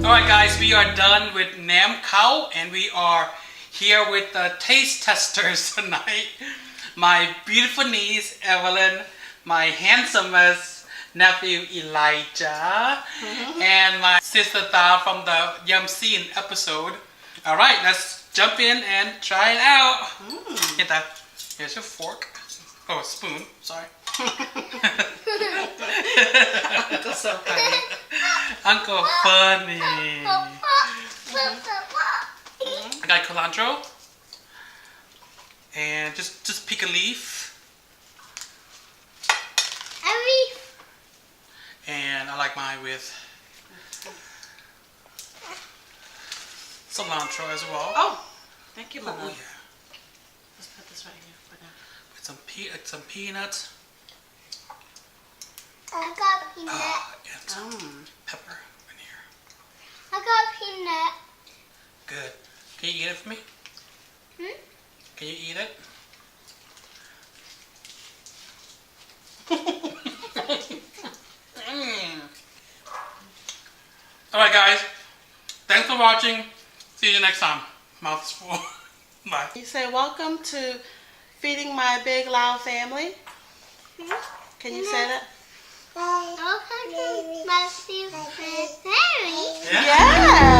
Alright guys, we are done with Nam Khao and we are here with the taste testers tonight. My beautiful niece Evelyn, my handsomest nephew Elijah, and my sister Tha from the Yum Scene episode. Alright, let's jump in and try it out. Get that. Here's your fork. Oh, a spoon. Sorry. That's so funny. Uncle Funny. I got culantro. And just pick a leaf. A leaf. And I like mine with cilantro as well. Oh, thank you, Mama. Oh, yeah. Let's put this right here for now. With some peanuts. I got peanut. And some pepper in here. I got peanut. Good. Can you eat it for me? Can you eat it? Alright guys, thanks for watching. See you next time. Mouth is full. Bye. You say welcome to feeding my big loud family. Can you say that? Okay, my favorite. Yeah.